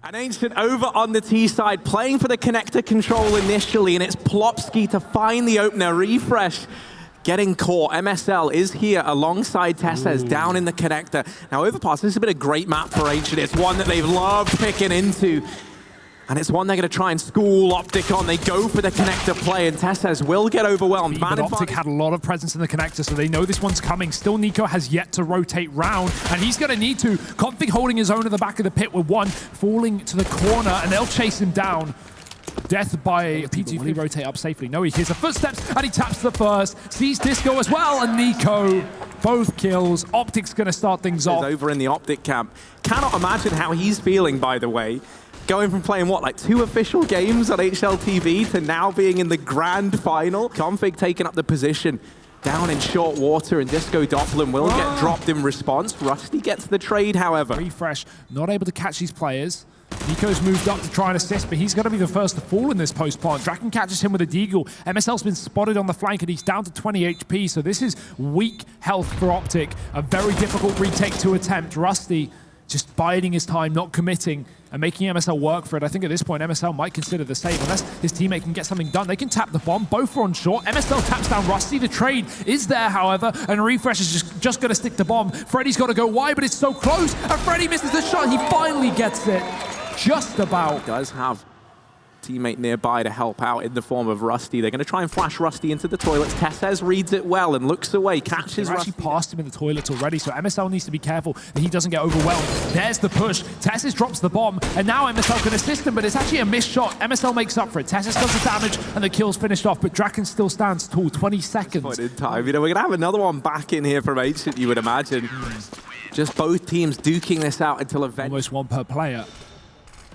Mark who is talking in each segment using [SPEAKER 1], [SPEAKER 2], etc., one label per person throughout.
[SPEAKER 1] And Ancient over on the T side, playing for the connector control initially, and it's Plopsky to find the opener. Refresh getting caught. MSL is here alongside Tessez down in the connector. Now Overpass, this has been a great map for Ancient. It's one that they've loved picking into. And it's one they're going to try and school OPTIC on. They go for the connector play, and Tessez will get overwhelmed.
[SPEAKER 2] But OPTIC had a lot of presence in the connector, so they know this one's coming. Still, Nico has yet to rotate round, and he's going to need to. Config holding his own at the back of the pit with one, falling to the corner, and they'll chase him down. Death by PT. Will he rotate up safely? No, he hears the footsteps, and he taps the first. Sees Disco as well, and Nico. Both kills. OPTIC's going to start things off.
[SPEAKER 1] Over in the OPTIC camp. Cannot imagine how he's feeling, by the way. Going from playing, what, like 2 official games on HLTV to now being in the grand final. Config taking up the position down in short water, and Disco Doppelin will get dropped in response. Rusty gets the trade, however.
[SPEAKER 2] Refresh, not able to catch these players. Nico's moved up to try and assist, but he's going to be the first to fall in this post-plant. Draken catches him with a deagle. MSL's been spotted on the flank, and he's down to 20 HP, so this is weak health for OPTIC. A very difficult retake to attempt. Rusty just biding his time, not committing, and making MSL work for it. I think at this point, MSL might consider the save. Unless his teammate can get something done, they can tap the bomb. Both are on short. MSL taps down Rusty. The trade is there, however, and Refresh is just going to stick the bomb. Freddy's got to go wide, but it's so close, and Freddy misses the shot. He finally gets it. Just about.
[SPEAKER 1] He does have teammate nearby to help out in the form of Rusty. They're going to try and flash Rusty into the toilets. Tessez reads it well and looks away, catches
[SPEAKER 2] Rusty. Actually passed him in the toilets already, so MSL needs to be careful that he doesn't get overwhelmed. There's the push. Tessez drops the bomb, and now MSL can assist him, but it's actually a missed shot. MSL makes up for it. Tessez does the damage, and the kill's finished off, but Draken still stands tall. 20 seconds.
[SPEAKER 1] Point in time. You know, we're going to have another one back in here from Ancient, you would imagine. Just both teams duking this out until eventually.
[SPEAKER 2] Almost one per player.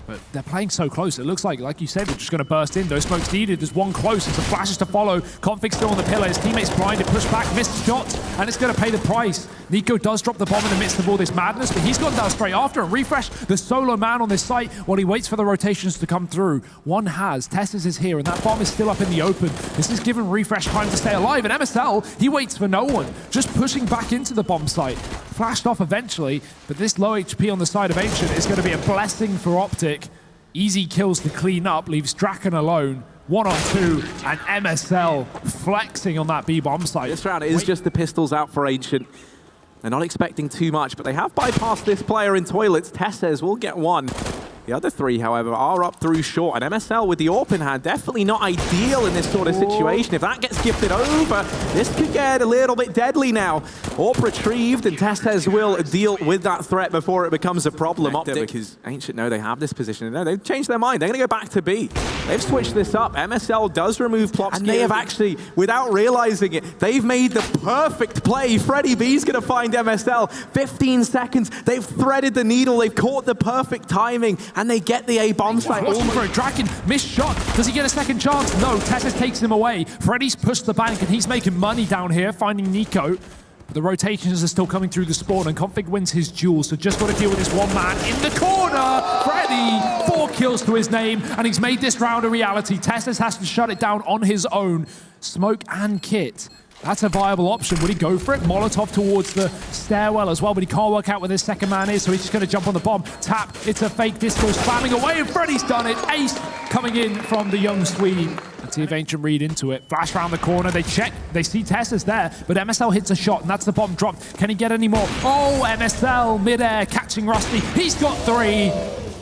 [SPEAKER 2] But they're playing so close. It looks like you said, they're just going to burst in. No smokes needed. There's one close. It's a flashes to follow. Config still on the pillar. His teammates blinded, push back, missed shot, and it's going to pay the price. Nico does drop the bomb in the midst of all this madness, but he's gone down straight after. And Refresh, the solo man on this site, while he waits for the rotations to come through. One has. Tessez is here, and that bomb is still up in the open. This is giving Refresh time to stay alive. And MSL, he waits for no one, just pushing back into the bomb site. Flashed off eventually, but this low HP on the side of Ancient is going to be a blessing for OPTIC. Easy kills to clean up, leaves Draken alone. 1-on-2, and MSL flexing on that B-bomb site.
[SPEAKER 1] This round is just the pistols out for Ancient. They're not expecting too much, but they have bypassed this player in toilets. Tessez will get one. The other 3, however, are up through short, and MSL with the AWP in hand, definitely not ideal in this sort of situation. If that gets gifted over, this could get a little bit deadly now. AWP retrieved, and Tessez will deal with that threat before it becomes a problem. OPTIC, because Ancient know they have this position. No, they've changed their mind. They're going to go back to B. They've switched this up. MSL does remove Plopsky, and they have actually, without realizing it, they've made the perfect play. Freddy B's going to find MSL. 15 seconds. They've threaded the needle. They've caught the perfect timing. And they get the A-bomb site.
[SPEAKER 2] Watching for a Draken, missed shot. Does he get a second chance? No, Tessez takes him away. Freddy's pushed the bank, and he's making money down here, finding Nico. But the rotations are still coming through the spawn, and Config wins his duel, so just got to deal with this one man in the corner. Freddy, 4 kills to his name, and he's made this round a reality. Tessez has to shut it down on his own. Smoke and kit. That's a viable option. Would he go for it? Molotov towards the stairwell as well, but he can't work out where his second man is, so he's just going to jump on the bomb. Tap, it's a fake. Disco slamming away, and Freddy's done it. Ace coming in from the young Swede. Let's see if Ancient read into it. Flash around the corner, they check, they see Tessez there, but MSL hits a shot, and that's the bomb dropped. Can he get any more? Oh, MSL midair catching Rusty. He's got 3.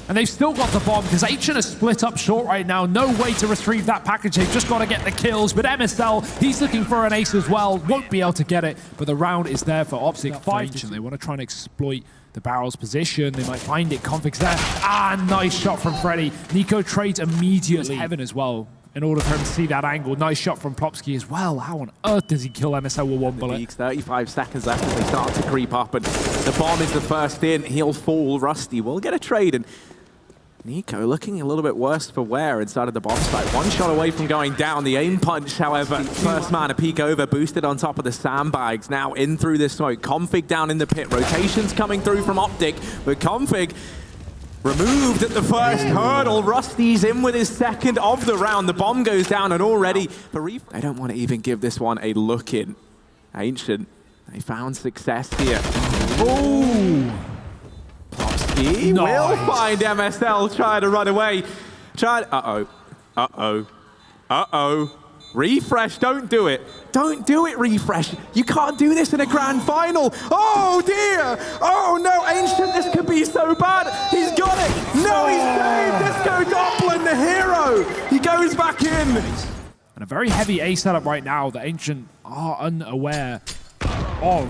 [SPEAKER 2] And they've still got the bomb because Ancient is split up short right now. No way to retrieve that package. They've just got to get the kills. But MSL, he's looking for an ace as well. Won't be able to get it. But the round is there for OPTIC. Ancient. They want to try and exploit the barrel's position. They might find it. Config's there. Ah, nice shot from Freddy. Nico trades immediately. Heaven as well, in order for him to see that angle. Nice shot from Plopsky as well. How on earth does he kill MSL with 1 bullet?
[SPEAKER 1] 35 seconds left as they start to creep up. And the bomb is the first in. He'll fall. Rusty will get a trade. And Nico looking a little bit worse for wear inside of the bomb site. 1 shot away from going down. The aim punch, however, first man a peek over, boosted on top of the sandbags. Now in through the smoke. Config down in the pit. Rotations coming through from OPTIC, but Config removed at the first hurdle. Rusty's in with his second of the round. The bomb goes down, and already they don't want to even give this one a look in. Ancient, they found success here.
[SPEAKER 2] Oh!
[SPEAKER 1] Plopsky will find MSL trying to run away. Uh-oh. Refresh, don't do it. Don't do it, Refresh. You can't do this in a grand final. Oh, dear. Oh, no, Ancient, this could be so bad. He's got it. No, he's saved. Disco Doppler, the hero. He goes back in.
[SPEAKER 2] And a very heavy A setup right now that Ancient are unaware of.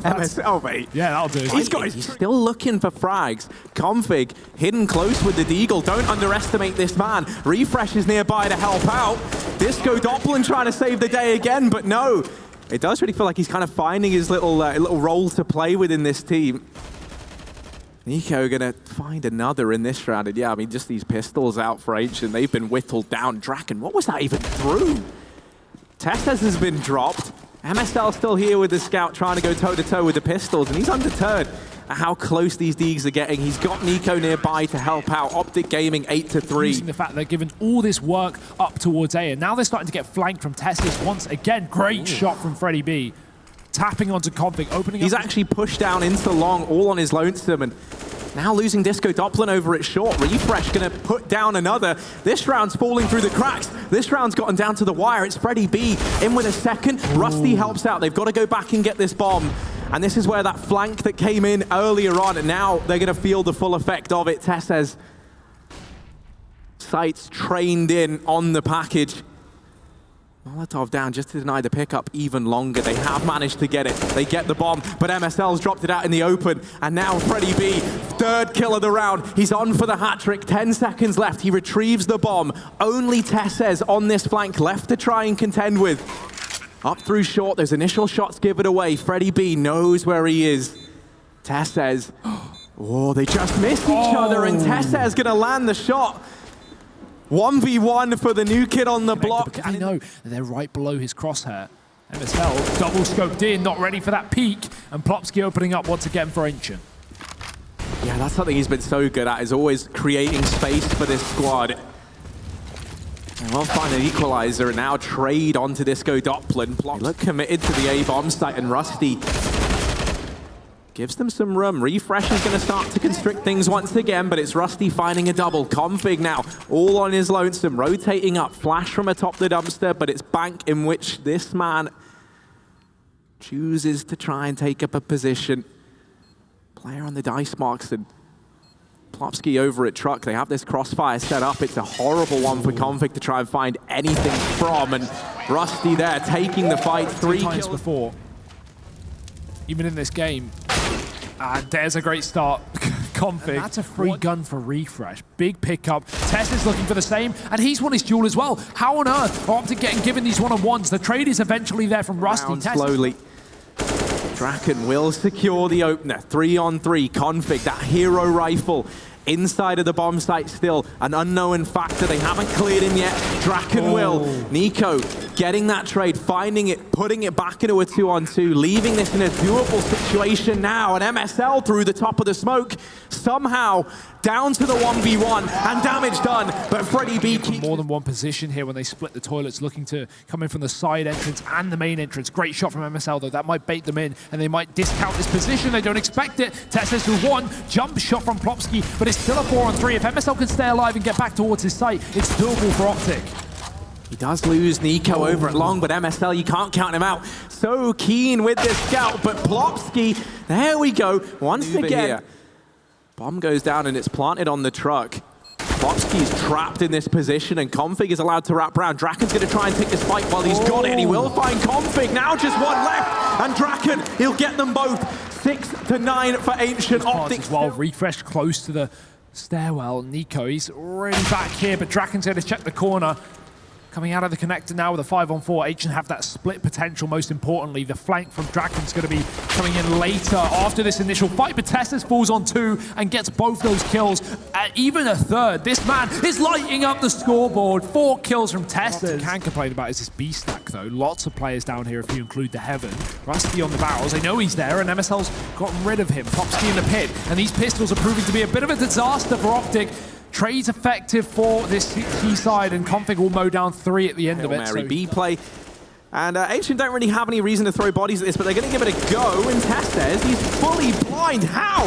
[SPEAKER 1] MSL, mate.
[SPEAKER 2] Yeah, that'll do.
[SPEAKER 1] He's still looking for frags. Config hidden close with the Deagle. Don't underestimate this man. Refresh is nearby to help out. Disco Doppler trying to save the day again, but no. It does really feel like he's kind of finding his little role to play within this team. NiKo gonna find another in this round. And yeah, I mean, just these pistols out for Ancient. They've been whittled down. Draken, what was that even through? Testes has been dropped. MSL still here with the scout trying to go toe-to-toe with the pistols, and he's undeterred at how close these Deags are getting. He's got NiKo nearby to help out. OPTIC Gaming 8-3.
[SPEAKER 2] Using the fact they're given all this work up towards A, and now they're starting to get flanked from Testes once again. Great shot from Freddie B. Tapping onto Config, opening up.
[SPEAKER 1] He's actually pushed down into long, all on his lonesome, and now losing Disco Doppler over at short. Refresh gonna put down another. This round's falling through the cracks. This round's gotten down to the wire. It's Freddie B in with a second. Rusty helps out. They've got to go back and get this bomb. And this is where that flank that came in earlier on, and now they're gonna feel the full effect of it. Tesses sights trained in on the package. Molotov down just to deny the pickup even longer. They have managed to get it. They get the bomb, but MSL's dropped it out in the open. And now Freddie B, third kill of the round. He's on for the hat trick. 10 seconds left. He retrieves the bomb. Only Tesses on this flank left to try and contend with. Up through short. Those initial shots give it away. Freddie B knows where he is. Tesses. Oh, they just missed each other, and Tesses gonna land the shot. 1v1 for the new kid on the block.
[SPEAKER 2] I know, they're right below his crosshair. MSL double scoped in, not ready for that peak, and Plopsky opening up once again for Ancient.
[SPEAKER 1] Yeah, that's something he's been so good at, is always creating space for this squad. And we'll find an equalizer and now trade onto Disco Doppler. They look committed to the A bomb site, and Rusty gives them some room. Refresh is going to start to constrict things once again, but it's Rusty finding a double. Config now, all on his lonesome, rotating up. Flash from atop the dumpster, but it's Bank in which this man chooses to try and take up a position. Player on the dice marks, and Plopsky over at Truck. They have this crossfire set up. It's a horrible one for Config to try and find anything from, and Rusty there taking the fight. 3
[SPEAKER 2] times
[SPEAKER 1] kills
[SPEAKER 2] before, even in this game. And there's a great start. Config. And that's a free gun for Refresh. Big pickup. Tess is looking for the same, and he's won his duel as well. How on earth are OPTIC getting given these one-on-ones? The trade is eventually there from Rusty.
[SPEAKER 1] Slowly. Draken will secure the opener. 3-on-3. Config, that hero rifle. Inside of the bomb site still, an unknown factor. They haven't cleared him yet. Draken will. NiKo getting that trade, finding it, putting it back into a 2-on-2, leaving this in a doable situation now. And MSL through the top of the smoke, somehow down to the 1v1, and damage done. But Freddie B keeps
[SPEAKER 2] more than one position here when they split the toilets, looking to come in from the side entrance and the main entrance. Great shot from MSL though. That might bait them in, and they might discount this position. They don't expect it. Testes with one jump shot from Plopsky, but it's still a 4-on-3. If MSL can stay alive and get back towards his site, it's doable for OPTIC.
[SPEAKER 1] He does lose NiKo over at long, but MSL, you can't count him out. So keen with this scout, but Plopsky, there we go. Once again, here. Bomb goes down and it's planted on the truck. Plopsky's trapped in this position, and Config is allowed to wrap around. Draken's going to try and take this fight while he's got it, and he will find Config. Now just one left, and Draken, he'll get them both. 6-9 for Ancient. OPTIC
[SPEAKER 2] while Refresh close to the stairwell. NiKo, he's already back here, but Draken's going to check the corner. Coming out of the connector now with a 5-on-4. Ancient have that split potential, most importantly. The flank from Draken's going to be coming in later after this initial fight, but Testes falls on 2 and gets both those kills. Even a third. This man is lighting up the scoreboard. 4 kills from Testes. What you can complain about is this B stack, though. Lots of players down here if you include the Heaven. Rusty on the barrels. They know he's there, and MSL's gotten rid of him. Plopsky in the pit, and these pistols are proving to be a bit of a disaster for OPTIC. Trade's effective for this key side, and Config will mow down 3 at the end of it.
[SPEAKER 1] Mary B play. And Ancient don't really have any reason to throw bodies at this, but they're going to give it a go. And Tess says he's fully blind. How?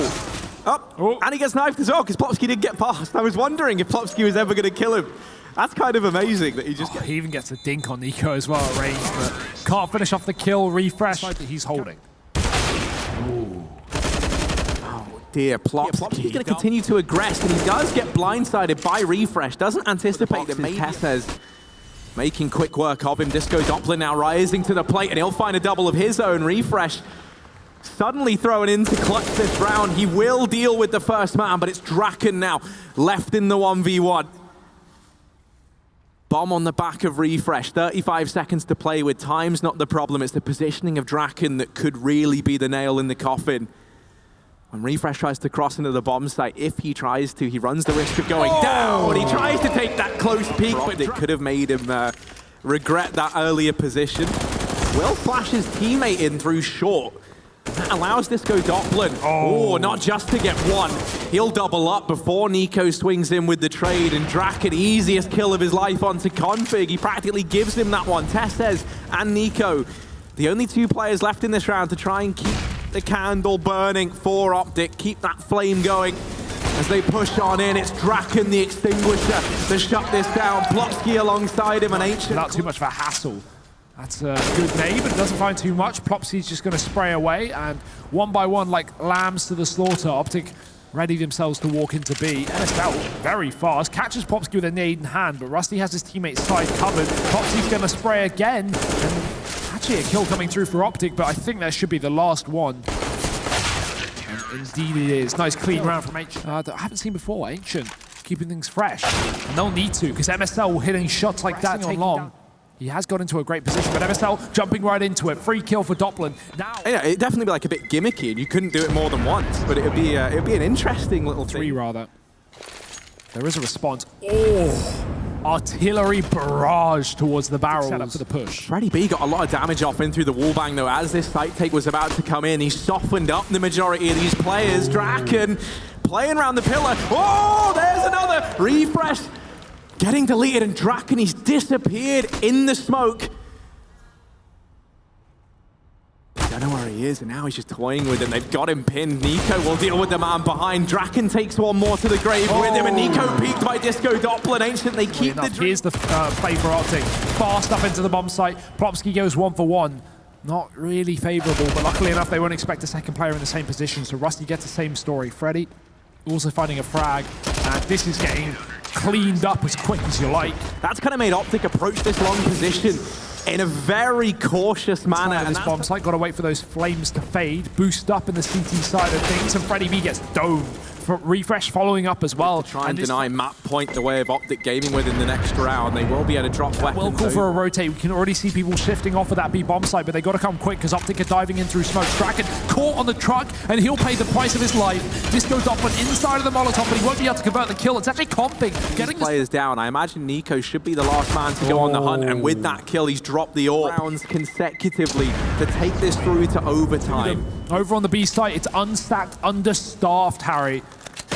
[SPEAKER 1] Oh, and he gets knifed as well, because Plopsky did get past. I was wondering if Plopsky was ever going to kill him. That's kind of amazing that he just
[SPEAKER 2] He even gets a dink on Nico as well at range, but can't finish off the kill. Refresh that he's holding.
[SPEAKER 1] Ooh. Oh dear, Plopsky's going to continue to aggress, and he does get blindsided by Refresh. Doesn't anticipate that Tessez making quick work of him. Disco Doppler now rising to the plate, and he'll find a double of his own. Refresh suddenly thrown into clutch this round. He will deal with the first man, but it's Draken now left in the 1v1. Bomb on the back of Refresh. 35 seconds to play with. Time's not the problem. It's the positioning of Draken that could really be the nail in the coffin. When Refresh tries to cross into the bomb site, if he tries to, he runs the risk of going down. He tries to take that close peek, but it could have made him regret that earlier position. Will flash his teammate in through short. That allows Disco Doppler, not just to get one. He'll double up before Nico swings in with the trade, and Draken, easiest kill of his life onto Config. He practically gives him that one. Tessez and Nico, the only two players left in this round to try and keep the candle burning for OPTIC, keep that flame going. As they push on in, it's Draken, the extinguisher, to shut this down. Plopsky alongside him, an Ancient.
[SPEAKER 2] Without too much of a hassle. That's a good nade, but it doesn't find too much. Plopsy's just going to spray away, and one by one, like lambs to the slaughter, OPTIC ready themselves to walk into B. NSL very fast, catches Plopsky with a nade in hand, but Rusty has his teammate's side covered. Plopsy's going to spray again, and actually a kill coming through for OPTIC, but I think that should be the last one. And indeed it is. Nice clean round from Ancient. I haven't seen before, Ancient keeping things fresh. And they'll need to, because MSL hitting shots like that on long. He has got into a great position, but MSL jumping right into it. Free kill for Doppler. Now,
[SPEAKER 1] yeah, it'd definitely be like a bit gimmicky, and you couldn't do it more than once. But it'd be an interesting little
[SPEAKER 2] three
[SPEAKER 1] thing.
[SPEAKER 2] rather. There is a response. Oh, artillery barrage towards the barrels. Set up for the push.
[SPEAKER 1] Freddy B got a lot of damage off in through the wallbang though. As this site take was about to come in, he softened up the majority of these players. Draken playing around the pillar. Oh, there's another Refresh. Getting deleted, and Draken, he's disappeared in the smoke. I don't know where he is, and now he's just toying with him. They've got him pinned. Nico will deal with the man behind. Draken takes one more to the grave with him, and Nico peeked by Disco Doppler. Ancient, they keep the...
[SPEAKER 2] Here's the play for OPTIC. Fast up into the bomb site. Plopsky goes 1 for 1. Not really favorable, but luckily enough, they won't expect a second player in the same position, so Rusty gets the same story. Freddy also finding a frag, and this is getting cleaned up as quick as you like.
[SPEAKER 1] That's kind of made OPTIC approach this long position in a very cautious manner.
[SPEAKER 2] And this bomb site, got to wait for those flames to fade, boost up in the CT side of things, and Freddy B gets domed. For Refresh following up as well.
[SPEAKER 1] Try and deny map point the way of OPTIC gaming with in the next round. They will be able to drop weapons.
[SPEAKER 2] Will call for a rotate. We can already see people shifting off of that B bomb site, but they got to come quick because OPTIC are diving in through smoke. Draken caught on the truck, and he'll pay the price of his life. Disco Doppler inside of the Molotov, but he won't be able to convert the kill. It's actually Config getting
[SPEAKER 1] players down. I imagine Nico should be the last man to go on the hunt, and with that kill, he's dropped the AWP rounds consecutively to take this through to overtime.
[SPEAKER 2] Over on the B site, it's unstacked, understaffed, Harry.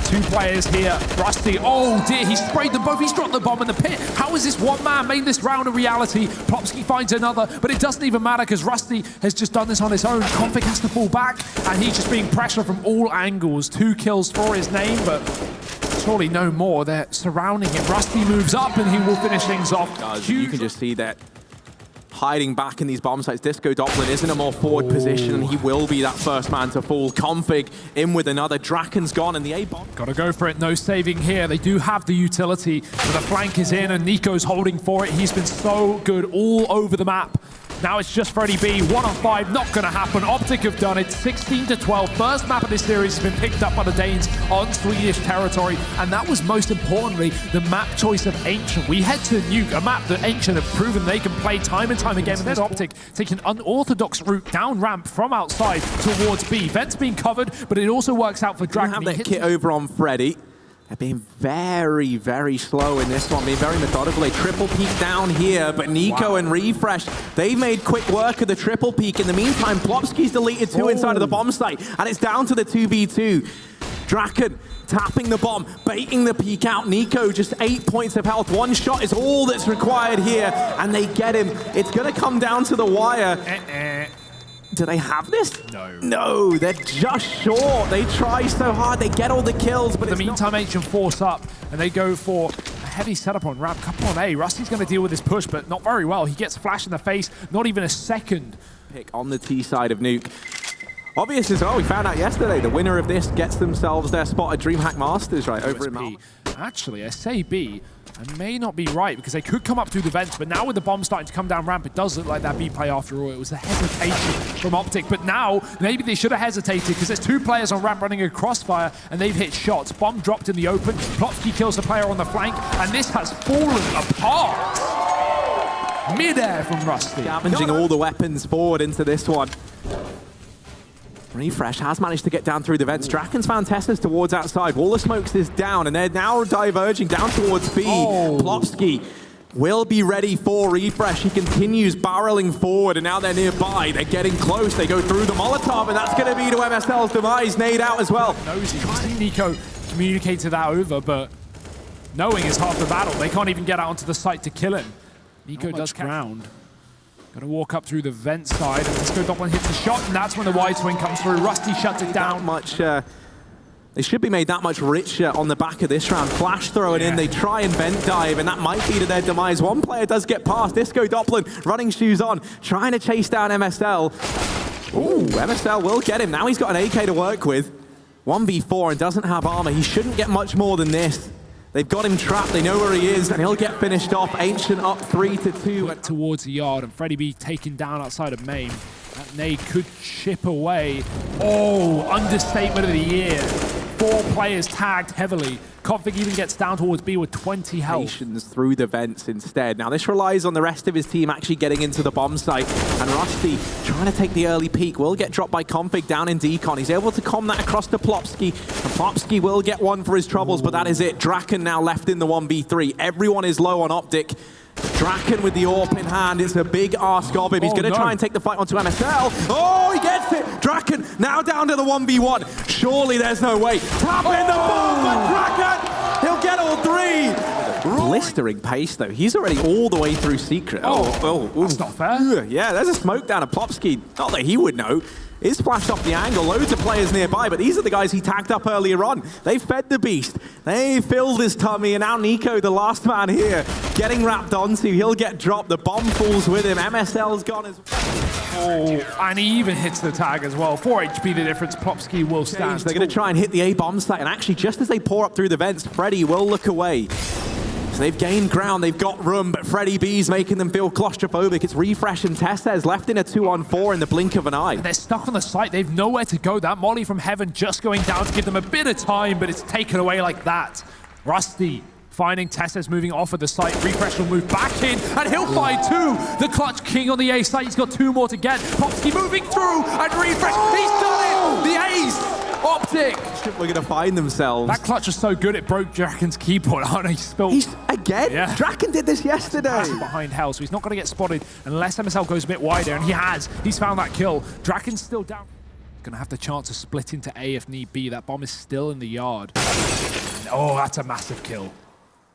[SPEAKER 2] 2 players here. Rusty, oh dear, he sprayed them both. He's dropped the bomb in the pit. How has this one man made this round a reality? Plopsky finds another, but it doesn't even matter because Rusty has just done this on his own. Config has to fall back, and he's just being pressured from all angles. 2 kills for his name, but surely no more. They're surrounding him. Rusty moves up, and he will finish things off.
[SPEAKER 1] You can just see that hiding back in these bomb sites. Disco Doppler is in a more forward position, and he will be that first man to fall. Config in with another. Draken's gone, and the A-bomb.
[SPEAKER 2] Gotta go for it. No saving here. They do have the utility, but the flank is in, and Nico's holding for it. He's been so good all over the map. Now it's just Freddy B. 1 on 5, not going to happen. OPTIC have done it. 16-12. First map of this series has been picked up by the Danes on Swedish territory. And that was most importantly the map choice of Ancient. We head to Nuke, a map that Ancient have proven they can play time and time again. And then OPTIC take an unorthodox route down ramp from outside towards B. Vent's being covered, but it also works out for Draken.
[SPEAKER 1] Have that kit over on Freddy. They're being very, very slow in this one, being very methodical. They triple peek down here, but Nico and Refresh, they've made quick work of the triple peek. In the meantime, Plopsky's deleted 2 inside of the bomb site, and it's down to the 2v2. Draken tapping the bomb, baiting the peek out. Nico just 8 points of health. 1 shot is all that's required here, and they get him. It's gonna come down to the wire. Do they have this?
[SPEAKER 2] No.
[SPEAKER 1] No, they're just short. They try so hard, they get all the kills, but
[SPEAKER 2] in the meantime, Ancient force up, and they go for a heavy setup on ramp. Couple on A. Rusty's going to deal with this push, but not very well. He gets flash in the face, not even a second.
[SPEAKER 1] Pick on the T side of Nuke. Obvious as well, we found out yesterday, the winner of this gets themselves their spot at DreamHack Masters, right, over in Melbourne.
[SPEAKER 2] Actually, I say B. I may not be right, because they could come up through the vents, but now with the bomb starting to come down ramp, it does look like that B play after all. It was the hesitation from OPTIC, but now maybe they should have hesitated, because there's two players on ramp running a crossfire, and they've hit shots. Bomb dropped in the open, Plopsky kills the player on the flank, and this has fallen apart. Mid-air from Rusty.
[SPEAKER 1] Scavenging all the weapons forward into this one. Refresh has managed to get down through the vents. Draken's found Tessas towards outside. Wall of Smokes is down, and they're now diverging down towards B. Plopsky will be ready for Refresh. He continues barreling forward, and now they're nearby. They're getting close. They go through the Molotov, and that's going to be to MSL's demise. Nade out as well.
[SPEAKER 2] Nosy. I think Nico communicated that over, but knowing is half the battle. They can't even get out onto the site to kill him. Nico does ground. Gonna walk up through the vent side, and Disco Doppler hits the shot, and that's when the wide swing comes through. Rusty shuts it down.
[SPEAKER 1] They should be made that much richer on the back of this round. Flash throwing in, they try and vent dive, and that might be to their demise. One player does get past. Disco Doppler, running shoes on, trying to chase down MSL. Ooh, MSL will get him. Now he's got an AK to work with. 1v4 and doesn't have armor. He shouldn't get much more than this. They've got him trapped, they know where he is, and he'll get finished off. Ancient up 3-2.
[SPEAKER 2] Went towards the yard, and Freddy B taken down outside of main. That nade could chip away. Oh, understatement of the year. 4 players tagged heavily. Config even gets down towards B with 20 health.
[SPEAKER 1] Through the vents instead. Now this relies on the rest of his team actually getting into the bomb site, and Rusty trying to take the early peek will get dropped by Config down in decon. He's able to com that across to Plopsky, and Plopsky will get one for his troubles, but that is it. Draken now left in the 1v3. Everyone is low on OPTIC. Draken with the AWP in hand. It's a big ask of him. He's going to try and take the fight onto MSL. Oh, he gets it. Draken now down to the 1v1. Surely there's no way. Tap in the bomb, but Draken, he'll get all 3. Blistering pace, though. He's already all the way through Secret.
[SPEAKER 2] That's not fair.
[SPEAKER 1] Yeah, there's a smoke down at Plopsky. Not that he would know. Is flashed off the angle, loads of players nearby, but these are the guys he tagged up earlier on. They fed the beast, they filled his tummy, and now Nico, the last man here, getting wrapped onto. He'll get dropped, the bomb falls with him. MSL's gone as well.
[SPEAKER 2] Oh, and he even hits the tag as well. 4 HP the difference, Plopsky will stand.
[SPEAKER 1] They're going to try and hit the A bomb site, and actually just as they pour up through the vents, Freddy will look away. So they've gained ground, they've got room, but Freddy B's making them feel claustrophobic. It's Refresh and Tessez left in a 2-on-4 in the blink of an eye.
[SPEAKER 2] They're stuck on the site, they've nowhere to go. That molly from heaven just going down to give them a bit of time, but it's taken away like that. Rusty finding Tessez moving off of the site. Refresh will move back in, and he'll find 2. The clutch king on the A site, he's got 2 more to get. Plopsky moving through, and Refresh, he's done it! The A's! OPTIC!
[SPEAKER 1] We're going to find themselves.
[SPEAKER 2] That clutch was so good, it broke Draken's keyboard. Oh no, he spilled.
[SPEAKER 1] Again? Yeah. Draken did this yesterday.
[SPEAKER 2] Behind hell, so he's not going to get spotted unless MSL goes a bit wider, and he has. He's found that kill. Draken's still down. Going to have the chance to split into A if need be. That bomb is still in the yard. Oh, that's a massive kill.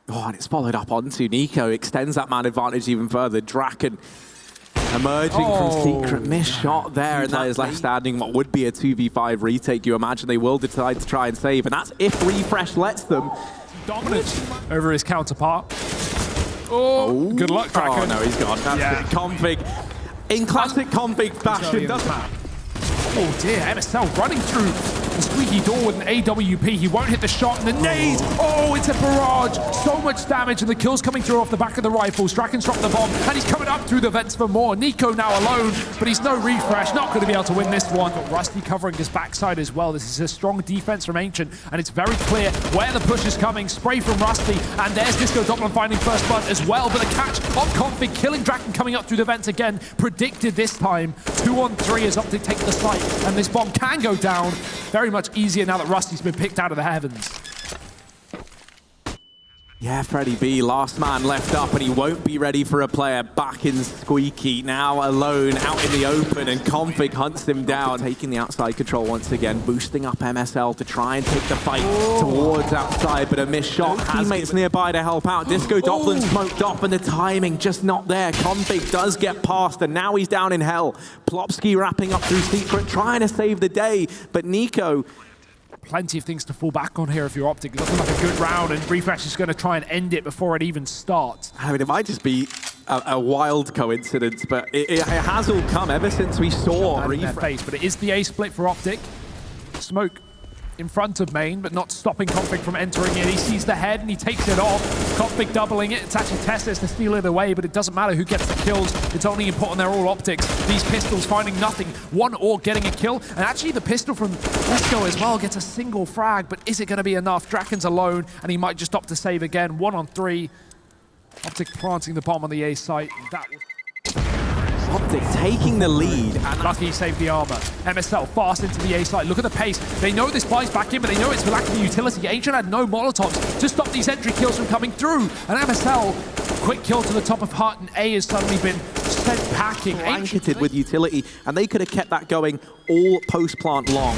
[SPEAKER 1] Oh, and it's followed up onto Nico. Extends that man advantage even further. Draken emerging from Secret. Missed shot there, and that is left standing what would be a 2v5 retake. You imagine they will decide to try and save, and that's if Refresh lets them.
[SPEAKER 2] Dominant over his counterpart. Oh, good luck, Draken.
[SPEAKER 1] Oh, no, he's gone. That's it. Config, in classic Config fashion, doesn't matter.
[SPEAKER 2] Oh dear, MSL running through the squeaky door with an AWP. He won't hit the shot, and the nade. Oh, it's a barrage. So much damage, and the kill's coming through off the back of the rifles. Draken's dropped the bomb, and he's coming up through the vents for more. Nico now alone, but he's no Refresh. Not going to be able to win this one. But Rusty covering his backside as well. This is a strong defense from Ancient, and it's very clear where the push is coming. Spray from Rusty, and there's Disco Doppler finding first blood as well. But the catch of Config, killing Draken coming up through the vents again. Predicted this time. 2-on-3 as OPTIC take the site, and this bomb can go down. Very much easier now that Rusty's been picked out of the heavens.
[SPEAKER 1] Yeah, Freddie B, last man left up, and he won't be ready for a player back in Squeaky. Now alone, out in the open, and Config hunts him down. Taking the outside control once again, boosting up MSL to try and take the fight towards outside, but a missed shot. Teammates nearby to help out. Disco Doppler smoked off, and the timing just not there. Config does get past, and now he's down in hell. Plopsky wrapping up through Secret, trying to save the day, but Nico...
[SPEAKER 2] Plenty of things to fall back on here if you're Optic. It's looking like a good round, and Refresh is going to try and end it before it even starts.
[SPEAKER 1] I mean, it might just be a wild coincidence, but it has all come ever since we saw Refresh.
[SPEAKER 2] But it is the A split for Optic. Smoke in front of main, but not stopping Config from entering in. He sees the head and he takes it off. Config doubling it. It's actually Testis to steal it away, but it doesn't matter who gets the kills. It's only important they're all Optics. These pistols finding nothing. One or getting a kill. And actually the pistol from Lesco as well gets a single frag, but is it going to be enough? Draken's alone, and he might just opt to save again. 1 on 3. Optic planting the bomb on the A site. That was...
[SPEAKER 1] Optic taking the lead. And
[SPEAKER 2] lucky he saved the armor. MSL fast into the A site. Look at the pace. They know this buys back in, but they know it's lacking utility. Ancient had no Molotovs to stop these entry kills from coming through. And MSL, quick kill to the top of Hut, and A has suddenly been sent packing.
[SPEAKER 1] Blanketed with utility, and they could have kept that going all post-plant long.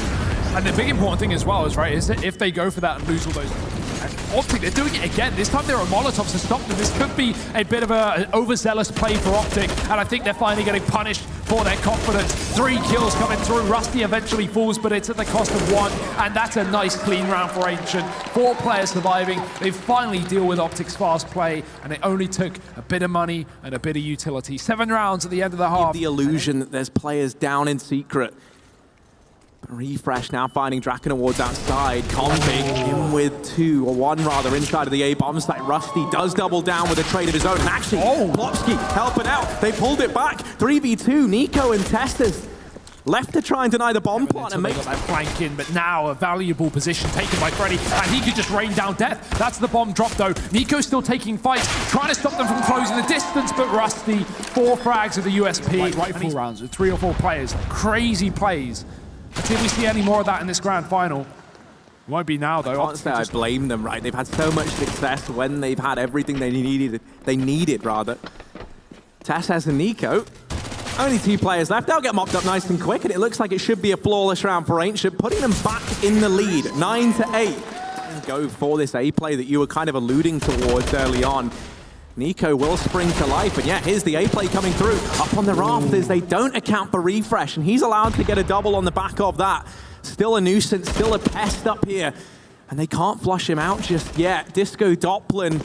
[SPEAKER 2] And the big important thing as well is, right, is that if they go for that and lose all those... Optic, they're doing it again. This time there are Molotovs to stop them. This could be a bit of an overzealous play for Optic, and I think they're finally getting punished for their confidence. 3 kills coming through. Rusty eventually falls, but it's at the cost of 1, and that's a nice clean round for Ancient. 4 players surviving. They finally deal with Optic's fast play, and it only took a bit of money and a bit of utility. 7 rounds at the end of the half.
[SPEAKER 1] The illusion that there's players down in Secret. Refresh now finding Draken Awards outside. Config in with 2, or 1 rather, inside of the A bomb site. Rusty does double down with a trade of his own. And actually, Plopsky helping out. They pulled it back. 3v2, Nico and Testis left to try and deny the bomb plant and make
[SPEAKER 2] that flank in, but now a valuable position taken by Freddy, and he could just rain down death. That's the bomb drop though. Nico's still taking fights, trying to stop them from closing the distance, but Rusty, 4 frags of the USP. Rifle rounds with 3 or 4 players. Crazy plays. Until we see any more of that in this grand final. Won't be now, though.
[SPEAKER 1] I can't say I blame them, right? They've had so much success when they've had everything they needed, rather. Tesses and Nico, only 2 players left. They'll get mopped up nice and quick, and it looks like it should be a flawless round for Ancient, putting them back in the lead, 9-8. Go for this A play that you were kind of alluding towards early on. Nico will spring to life, and yeah, here's the A play coming through. Up on the rafters, they don't account for Refresh, and he's allowed to get a double on the back of that. Still a nuisance, still a pest up here, and they can't flush him out just yet. Disco Doppler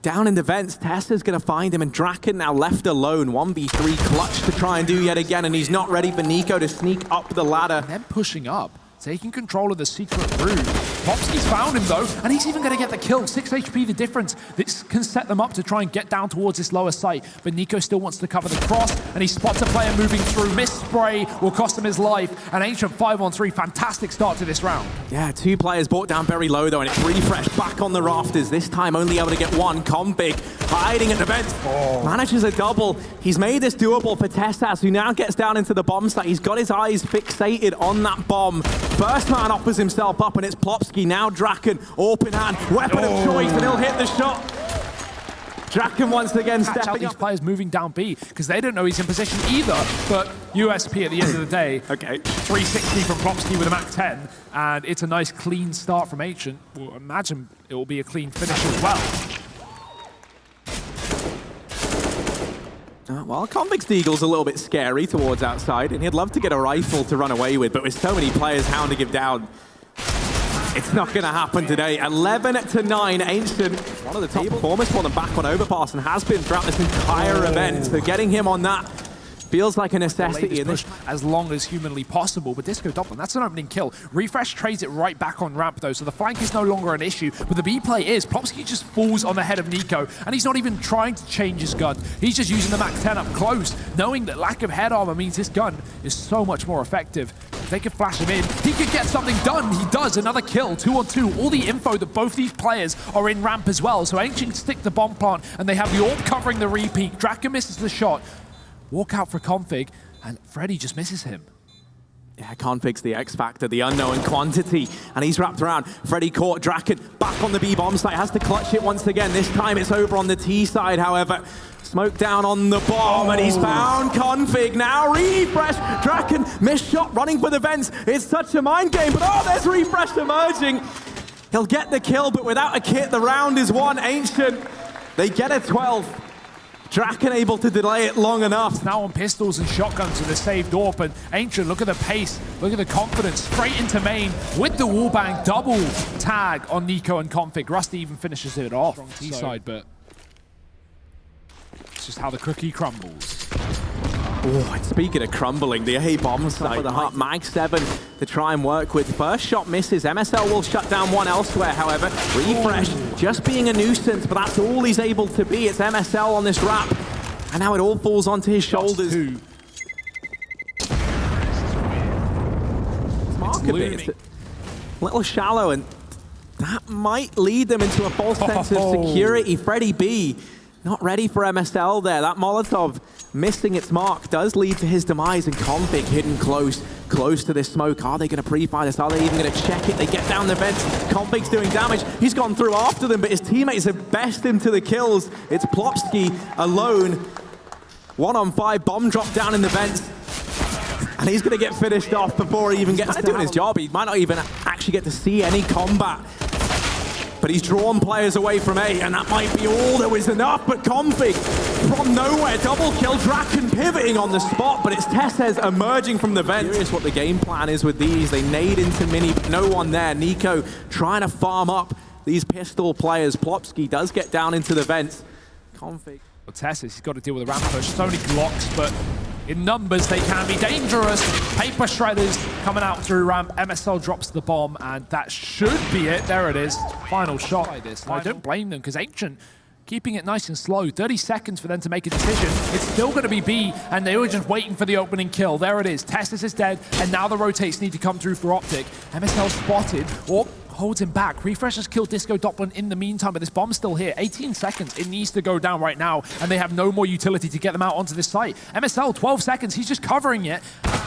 [SPEAKER 1] down in the vents. Tessa's gonna find him, and Draken now left alone. 1v3 clutch to try and do yet again, and he's not ready for Nico to sneak up the ladder.
[SPEAKER 2] And then pushing up, taking control of the secret room. Popsky's found him though, and he's even going to get the kill. 6 HP the difference. This can set them up to try and get down towards this lower site. But Nico still wants to cover the cross, and he spots a player moving through. Missed spray will cost him his life. And Ancient 5 on 3, fantastic start to this round.
[SPEAKER 1] Yeah, 2 players brought down very low though, and it's Refresh back on the rafters. This time only able to get 1. Config hiding at the vents. Manages a double. He's made this doable for Tessas, who now gets down into the bomb site. He's got his eyes fixated on that bomb. First man offers himself up, and it's Plopsky. Now Draken, open hand, weapon of choice, and he'll hit the shot. Draken once again stepping up.
[SPEAKER 2] These players moving down B, because they don't know he's in position either, but USP at the end of the day.
[SPEAKER 1] Okay.
[SPEAKER 2] 360 from Plopsky with a Mac 10, and it's a nice clean start from Ancient. Well, imagine it will be a clean finish as well.
[SPEAKER 1] Well, Config's Deagle's a little bit scary towards outside, and he'd love to get a rifle to run away with, but with so many players hounding him down, it's not going to happen today. 11-9, Ancient, one of the top performers for them back on Overpass, and has been throughout this entire event, so getting him on that feels like a necessity in this.
[SPEAKER 2] As long as humanly possible, but Disco Doppler, that's an opening kill. Refresh trades it right back on ramp though, so the flank is no longer an issue, but the B play is. Plopsky just falls on the head of Nico, and he's not even trying to change his gun. He's just using the Mac 10 up close, knowing that lack of head armor means his gun is so much more effective. If they could flash him in, he could get something done. He does, another kill, 2 on 2. All the info that both these players are in ramp as well, so Ancient stick the bomb plant, and they have the AWP covering the repeat. Draken misses the shot. Walk out for Config, and Freddy just misses him.
[SPEAKER 1] Yeah, Config's the X factor, the unknown quantity, and he's wrapped around. Freddy caught Draken back on the B bomb site, has to clutch it once again. This time it's over on the T side, however. Smoke down on the bomb, and he's found Config. Now Refresh, Draken, missed shot, running for the vents. It's such a mind game, but oh, there's Refresh emerging. He'll get the kill, but without a kit, the round is won. Ancient, they get a 12. Draken able to delay it long enough.
[SPEAKER 2] Now on pistols and shotguns with the saved AWP, and Ancient, look at the pace, look at the confidence, straight into main with the wallbang, double tag on Nico and Config. Rusty even finishes it off. Strong T-side, but it's just how the cookie crumbles.
[SPEAKER 1] Oh, and speaking of crumbling, the A bomb site with the hot Mag 7 to try and work with. First shot misses. MSL will shut down one elsewhere, however. Refresh just being a nuisance, but that's all he's able to be. It's MSL on this wrap, and now it all falls onto his shoulders. It's mark a bit. It's a little shallow, and that might lead them into a false sense of security. Freddy B not ready for MSL there. That Molotov missing its mark does lead to his demise, and Config hidden close to this smoke. Are they going to pre-fire this? Are they even going to check it? They get down the vents. Config's doing damage. He's gone through after them, but his teammates have bested him to the kills. It's Plopsky alone. 1-on-5, bomb drop down in the vents. And he's going to get finished off before he even gets doing his job. He might not even actually get to see any combat. But he's drawn players away from A, and that might be all there was enough. But Config, from nowhere, double kill, Draken pivoting on the spot, but it's Tessez emerging from the vent. Curious what the game plan is with these. They nade into mini, but no one there. Nico trying to farm up these pistol players. Plopsky does get down into the vents. Config.
[SPEAKER 2] Well, Tessez, he's got to deal with a ramp push. So many Glocks, but in numbers, they can be dangerous. Paper Shredders coming out through ramp. MSL drops the bomb, and that should be it. There it is. Final shot like this. I don't blame them, because Ancient keeping it nice and slow. 30 seconds for them to make a decision. It's still going to be B, and they were just waiting for the opening kill. There it is. Tessez is dead, and now the rotates need to come through for OPTIC. MSL spotted, or holds him back. Refresh has killed Disco Doppler in the meantime, but this bomb's still here. 18 seconds. It needs to go down right now, and they have no more utility to get them out onto this site. MSL, 12 seconds. He's just covering it.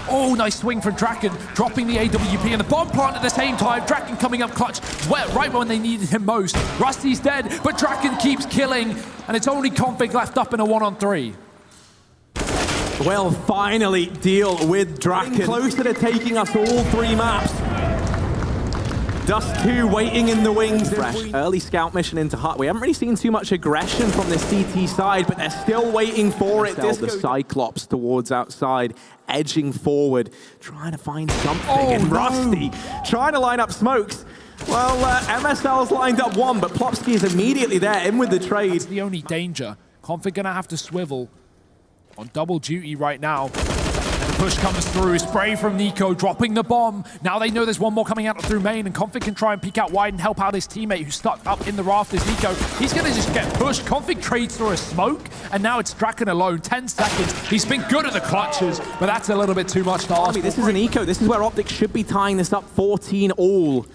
[SPEAKER 2] Oh, nice swing from Draken, dropping the AWP, and the bomb plant at the same time. Draken coming up clutch right when they needed him most. Rusty's dead, but Draken keeps killing, and it's only Config left up in a 1-on-3.
[SPEAKER 1] Well, finally deal with Draken. Closer to taking us all 3 maps. Dust 2 waiting in the wings. Early scout mission into Hut. We haven't really seen too much aggression from the CT side, but they're still waiting for it. The Cyclops towards outside, edging forward, trying to find something. And Rusty trying to line up smokes. Well, MSL's lined up one, but Plopsky is immediately there, in with the trade.
[SPEAKER 2] That's the only danger. Config gonna have to swivel on double duty right now. And the push comes through, spray from Nico, dropping the bomb. Now they know there's one more coming out through main, and Config can try and peek out wide and help out his teammate who's stuck up in the rafters. Nico, he's gonna just get pushed. Config trades through a smoke, and now it's Draken alone, 10 seconds. He's been good at the clutches, but that's a little bit too much to ask for.
[SPEAKER 1] This is an eco. This is where OPTIC should be tying this up 14 all.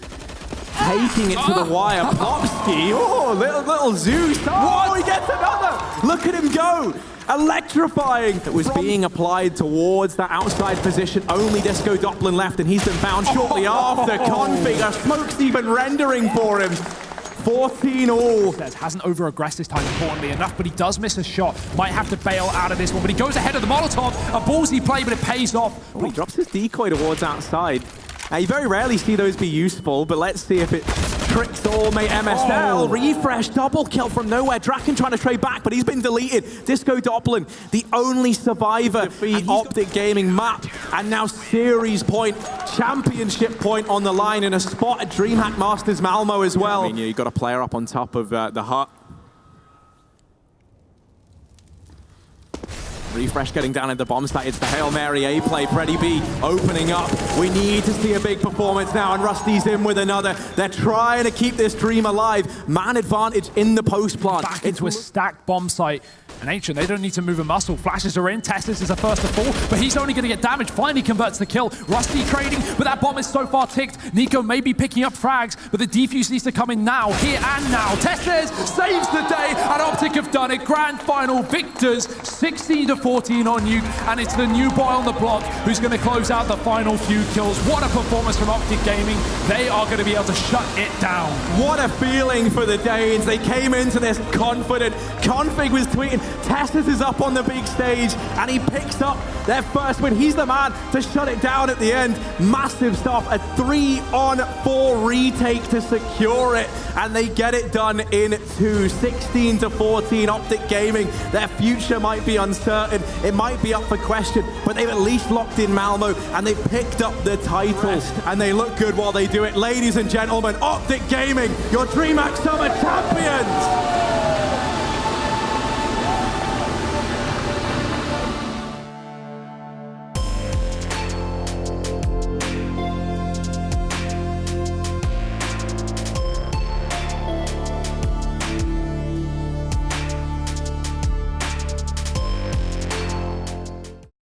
[SPEAKER 1] Taking it to the wire. Plopsky, oh, little Zeus. Oh, he gets another. Look at him go. Electrifying. It was being applied towards that outside position. Only Disco Doppler left, and he's been found shortly after. Config, smoke's even rendering for him. 14 all.
[SPEAKER 2] Hasn't over-aggressed this time, importantly enough, but he does miss a shot. Might have to bail out of this one, but he goes ahead of the Molotov. A ballsy play, but it pays off.
[SPEAKER 1] Oh, he drops his decoy towards outside. You very rarely see those be useful, but let's see if it tricks all mate MSL. Refresh, double kill from nowhere. Draken trying to trade back, but he's been deleted. Disco Doppler, the only survivor. Defeat OPTIC Gaming map, and now series point, championship point on the line in a spot at DreamHack Masters Malmo as well. I mean, you've got a player up on top of the hut. Refresh getting down at the bomb site. It's the Hail Mary A play. Freddy B opening up. We need to see a big performance now, and Rusty's in with another. They're trying to keep this dream alive. Man advantage in the post plant.
[SPEAKER 2] Back into a stacked bomb site. And Ancient, they don't need to move a muscle. Flashes are in. Teslas is the first to fall, but he's only going to get damaged. Finally converts the kill. Rusty trading, but that bomb is so far ticked. Nico may be picking up frags, but the defuse needs to come in now, here and now. Teslas saves the day, and OPTIC have done it. Grand final victors, 16-14 on Nuke, and it's the new boy on the block who's going to close out the final few kills. What a performance from OPTIC Gaming. They are going to be able to shut it down.
[SPEAKER 1] What a feeling for the Danes. They came into this confident. Config was tweeting, Teslas is up on the big stage, and he picks up their first win. He's the man to shut it down at the end. Massive stuff. A 3-on-4 retake to secure it, and they get it done in 2. 16-14, OPTIC Gaming. Their future might be uncertain. It might be up for question, but they've at least locked in Malmo, and they've picked up the title, and they look good while they do it. Ladies and gentlemen, OPTIC Gaming, your DreamHack Summer Champions!